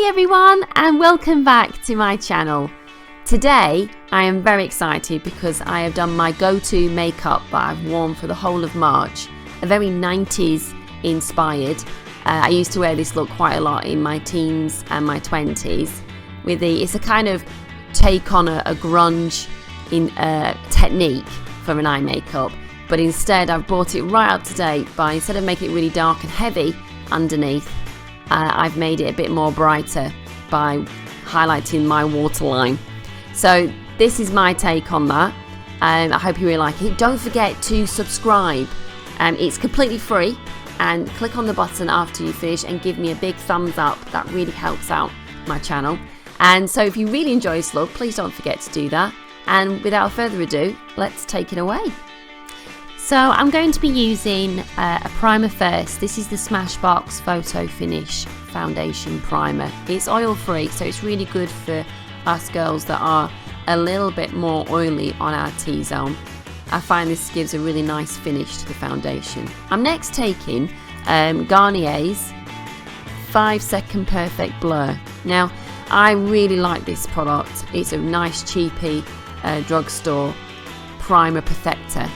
Hi everyone and welcome back to my channel. Today I am very excited because I have done my go-to makeup that I've worn for the whole of March. A very 90s inspired. I used to wear this look quite a lot in my teens and my 20s. It's a kind of take on a grunge technique for an eye makeup, but instead I've brought it right up to date by, instead of making it really dark and heavy underneath, I've made it a bit more brighter by highlighting my waterline. So this is my take on that. I hope you really like it. Don't forget to subscribe. It's completely free, and click on the button after you finish and give me a big thumbs up. That really helps out my channel. And so if you really enjoy this look, please don't forget to do that. And without further ado, let's take it away. So I'm going to be using a primer first. This is the Smashbox Photo Finish Foundation Primer. It's oil free, so it's really good for us girls that are a little bit more oily on our T-zone. I find this gives a really nice finish to the foundation. I'm next taking Garnier's 5-Second Perfect Blur. Now, I really like this product. It's a nice cheapy drugstore primer perfector.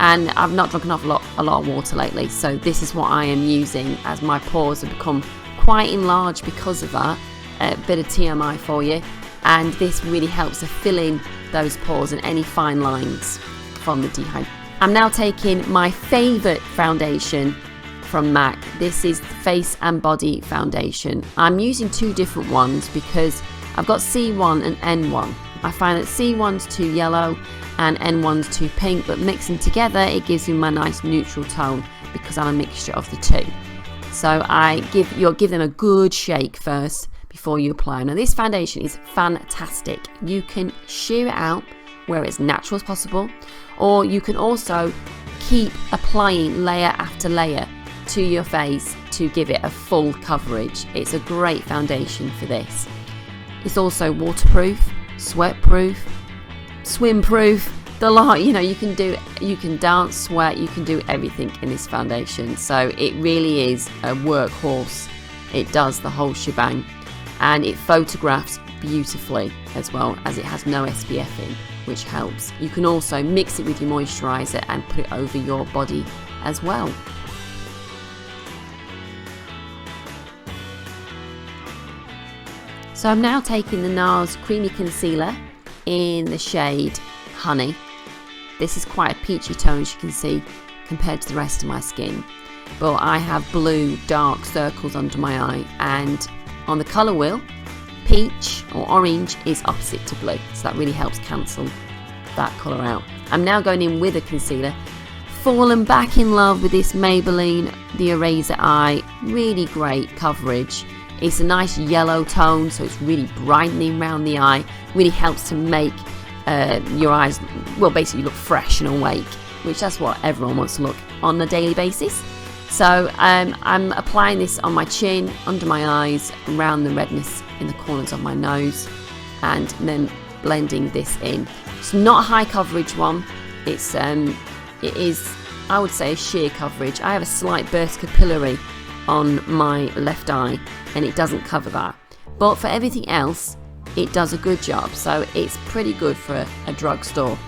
And I've not drunk a lot of water lately, so this is what I am using, as my pores have become quite enlarged because of that. A bit of TMI for you, and this really helps to fill in those pores and any fine lines from the dehydration. I'm now taking my favourite foundation from MAC. This is the Face and Body Foundation. I'm using two different ones because I've got C1 and N1. I find that C1's too yellow and N1's too pink, but mixing together it gives me my nice neutral tone because I'm a mixture of the two. So you'll give them a good shake first before you apply. Now this foundation is fantastic. You can sheer it out where it's natural as possible, or you can also keep applying layer after layer to your face to give it a full coverage. It's a great foundation for this. It's also waterproof, sweatproof, swim-proof, the lot. You know, you can dance, sweat, you can do everything in this foundation. So it really is a workhorse. It does the whole shebang, and it photographs beautifully as well, as it has no SPF in, which helps. You can also mix it with your moisturizer and put it over your body as well. So I'm now taking the Nars Creamy Concealer in the shade Honey. This is quite a peachy tone, as you can see, compared to the rest of my skin. But I have blue dark circles under my eye, and on the colour wheel, peach or orange is opposite to blue. So that really helps cancel that colour out. I'm now going in with a concealer. Fallen back in love with this Maybelline, the Eraser Eye. Really great coverage. It's a nice yellow tone, so it's really brightening around the eye. Really helps to make your eyes, well, basically look fresh and awake, which that's what everyone wants to look on a daily basis. So I'm applying this on my chin, under my eyes, around the redness in the corners of my nose, and then blending this in. It's not a high coverage one. It is, I would say, a sheer coverage. I have a slight burst capillary on my left eye, and it doesn't cover that, but for everything else it does a good job. So it's pretty good for a drugstore.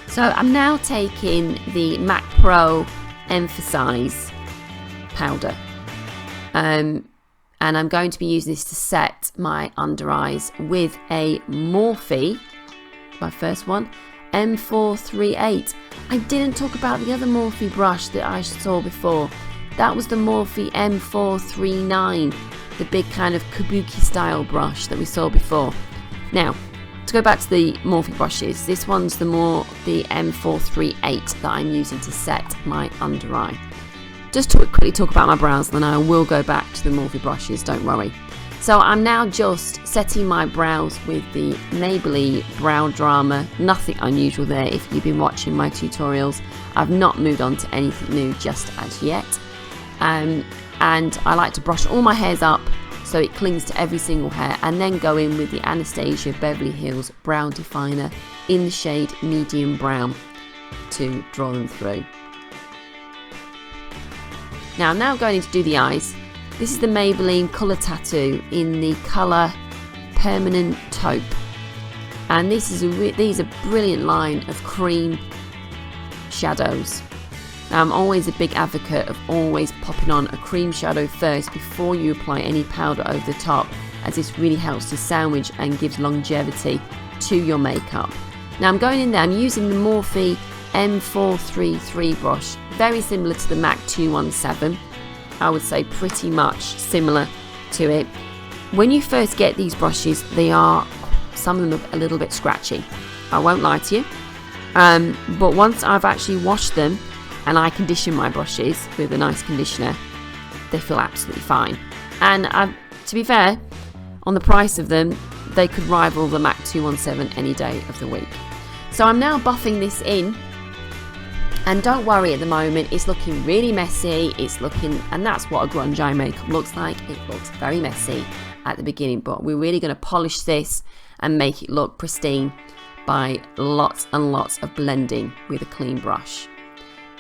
So I'm now taking the MAC Pro Emphasize powder, and I'm going to be using this to set my under eyes with a Morphe, my first one, M438. I didn't talk about the other Morphe brush that I saw before. That was the Morphe M439, the big kind of kabuki style brush that we saw before. Now, to go back to the Morphe brushes, this one's the M438 that I'm using to set my under eye. Just to quickly talk about my brows, then I will go back to the Morphe brushes, don't worry. So I'm now just setting my brows with the Maybelline Brow Drama. Nothing unusual there if you've been watching my tutorials. I've not moved on to anything new just as yet. And I like to brush all my hairs up so it clings to every single hair, and then go in with the Anastasia Beverly Hills Brow Definer in the shade Medium Brown to draw them through. Now I'm going in to do the eyes. This is the Maybelline Colour Tattoo in the colour Permanent Taupe. And this is these are brilliant line of cream shadows. Now, I'm always a big advocate of always popping on a cream shadow first before you apply any powder over the top, as this really helps to sandwich and gives longevity to your makeup. Now I'm going in there, I'm using the Morphe M433 brush, very similar to the MAC 217. I would say pretty much similar to it. When you first get these brushes, some of them are a little bit scratchy, I won't lie to you, but once I've actually washed them and I condition my brushes with a nice conditioner, they feel absolutely fine. And to be fair, on the price of them, they could rival the MAC 217 any day of the week. So I'm now buffing this in, and don't worry at the moment, it's looking really messy, and that's what a grunge eye makeup looks like. It looks very messy at the beginning, but we're really going to polish this and make it look pristine by lots and lots of blending with a clean brush.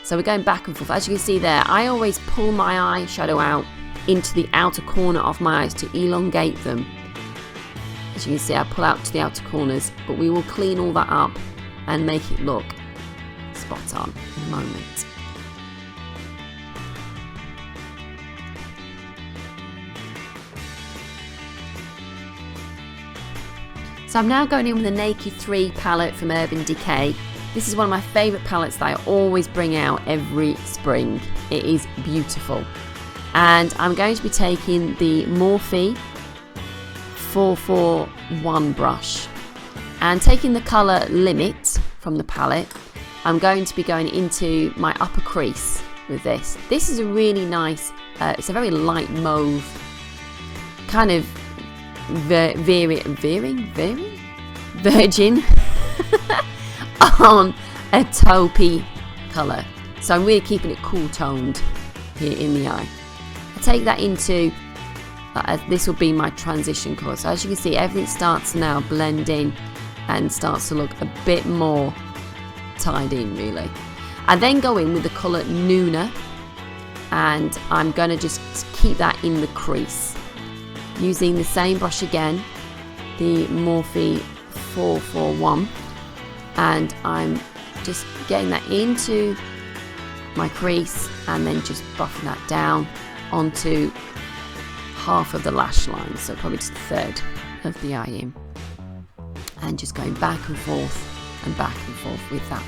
So we're going back and forth. As you can see there, I always pull my eyeshadow out into the outer corner of my eyes to elongate them. As you can see, I pull out to the outer corners, but we will clean all that up and make it look spot on in a moment. So I'm now going in with the Naked 3 palette from Urban Decay. This is one of my favourite palettes that I always bring out every spring. It is beautiful. And I'm going to be taking the Morphe 441 brush and taking the colour Limit from the palette. I'm going to be going into my upper crease with this. This is a really nice, it's a very light mauve, kind of virgin on a taupey colour. So I'm really keeping it cool toned here in the eye. I take that into, this will be my transition colour. So as you can see, everything starts to now blend in and starts to look a bit more tied in really. I then go in with the colour Nuna, and I'm going to just keep that in the crease. Using the same brush again, the Morphe 441, and I'm just getting that into my crease and then just buffing that down onto half of the lash line, so probably just a third of the eye in, and just going back and forth with that.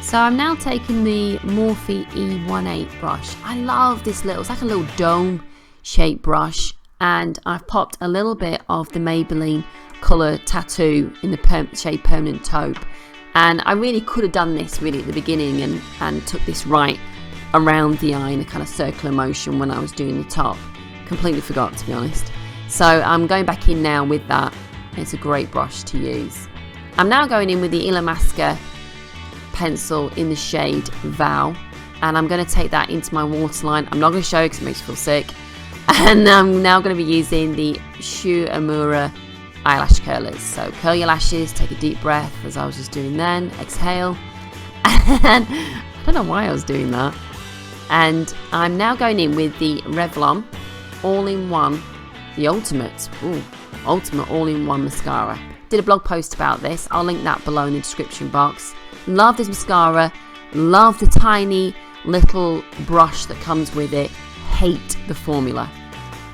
So I'm now taking the Morphe E18 brush. I love this it's like a little dome shaped brush, and I've popped a little bit of the Maybelline Colour Tattoo in the shade Permanent Taupe, and I really could have done this really at the beginning and took this right around the eye in a kind of circular motion when I was doing the top. Completely forgot, to be honest. So I'm going back in now with that. It's a great brush to use. I'm now going in with the Illamasqua pencil in the shade Vow, and I'm going to take that into my waterline. I'm not going to show you because it makes me feel sick. And I'm now going to be using the Shu Uemura eyelash curlers. So curl your lashes, take a deep breath as I was just doing then, exhale. And I don't know why I was doing that. And I'm now going in with the Revlon all-in-one, the ultimate all-in-one mascara. Did a blog post about this, I'll link that below in the description box. Love this mascara, love the tiny little brush that comes with it, hate the formula.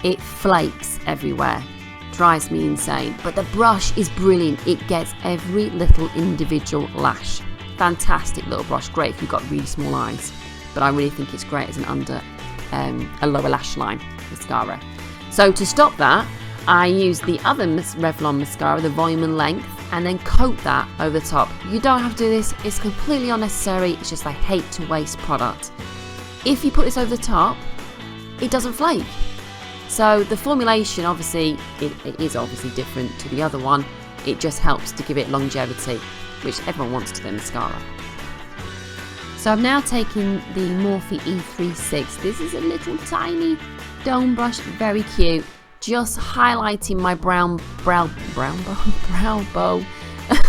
It flakes everywhere, drives me insane, but the brush is brilliant. It gets every little individual lash. Fantastic little brush, great if you've got really small eyes, but I really think it's great as a lower lash line mascara. So to stop that, I use the other Revlon mascara, the volume and length, and then coat that over the top. You don't have to do this, it's completely unnecessary, it's just I hate to waste product. If you put this over the top, it doesn't flake. So the formulation, obviously, it is obviously different to the other one. It just helps to give it longevity, which everyone wants to their mascara. So I'm now taking the Morphe E36. This is a little tiny dome brush, very cute. Just highlighting my brow bow.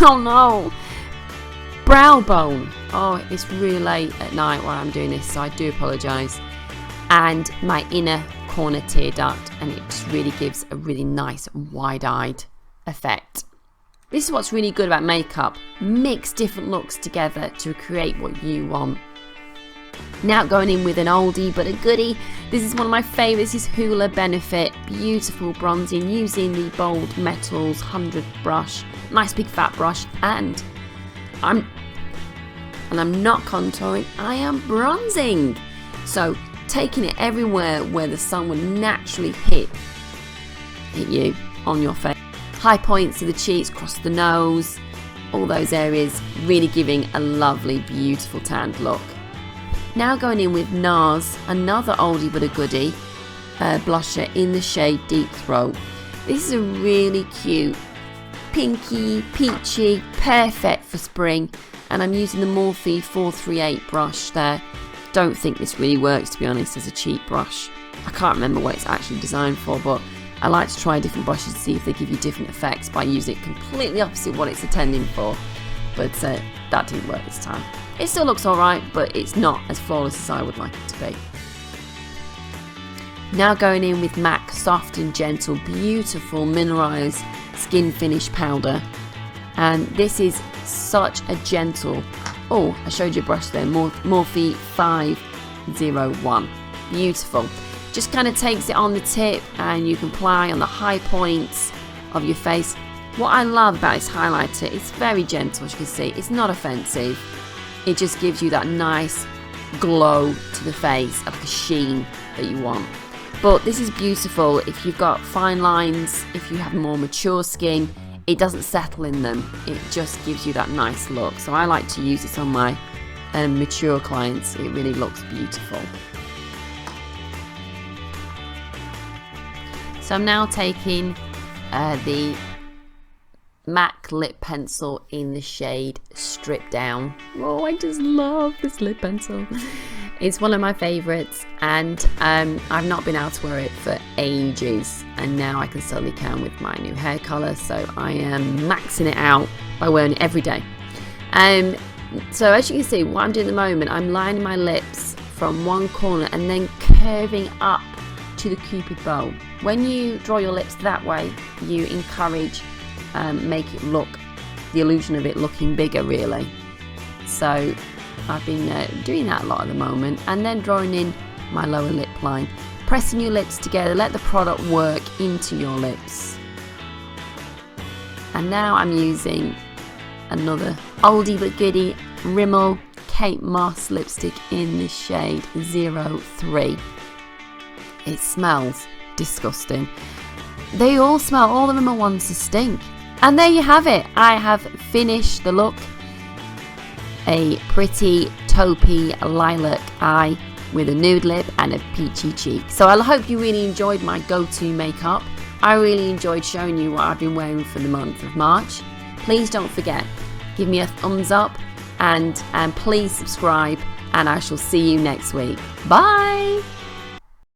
Oh no! brow bone. Oh, it's really late at night while I'm doing this, so I do apologise. And my inner corner tear duct, and it just really gives a really nice wide-eyed effect. This is what's really good about makeup. Mix different looks together to create what you want. Now going in with an oldie but a goodie. This is one of my favourites. This is Hoola Benefit. Beautiful bronzing using the Bold Metals 100 brush. Nice big fat brush, and I'm not contouring, I am bronzing. So taking it everywhere where the sun would naturally hit you on your face. High points of the cheeks, across the nose, all those areas, really giving a lovely, beautiful tanned look. Now going in with Nars, another oldie but a goodie, blusher in the shade Deep Throat. This is a really cute, pinky, peachy, perfect for spring, and I'm using the Morphe 438 brush there. Don't think this really works, to be honest, as a cheap brush. I can't remember what it's actually designed for, but I like to try different brushes to see if they give you different effects by using it completely opposite what it's intending for. But that didn't work this time. It still looks alright, but it's not as flawless as I would like it to be. Now going in with MAC Soft and Gentle, beautiful mineralised skin finish powder. And this is such a gentle, oh, I showed you a brush there, Morphe 501. Beautiful. Just kind of takes it on the tip and you can apply on the high points of your face. What I love about this highlighter, it's very gentle, as you can see. It's not offensive. It just gives you that nice glow to the face, like a sheen that you want. But this is beautiful if you've got fine lines, if you have more mature skin. It doesn't settle in them. It just gives you that nice look. So I like to use this on my mature clients. It really looks beautiful. So I'm now taking the MAC lip pencil in the shade Stripdown. Oh, I just love this lip pencil. It's one of my favourites, and I've not been able to wear it for ages, and now I can suddenly can with my new hair colour, so I am maxing it out by wearing it every day. So as you can see, what I'm doing at the moment, I'm lining my lips from one corner and then curving up to the cupid bow. When you draw your lips that way, you encourage make it look, the illusion of it looking bigger really. So I've been doing that a lot at the moment, and then drawing in my lower lip line, pressing your lips together, let the product work into your lips. And now I'm using another oldie but goodie Rimmel Kate Moss lipstick in the shade 03. It smells disgusting. They all smell, all the Rimmel ones stink. And there you have it. I have finished the look. A pretty taupey lilac eye with a nude lip and a peachy cheek. So I hope you really enjoyed my go-to makeup. I really enjoyed showing you what I've been wearing for the month of March. Please don't forget, give me a thumbs up and please subscribe, and I shall see you next week. Bye!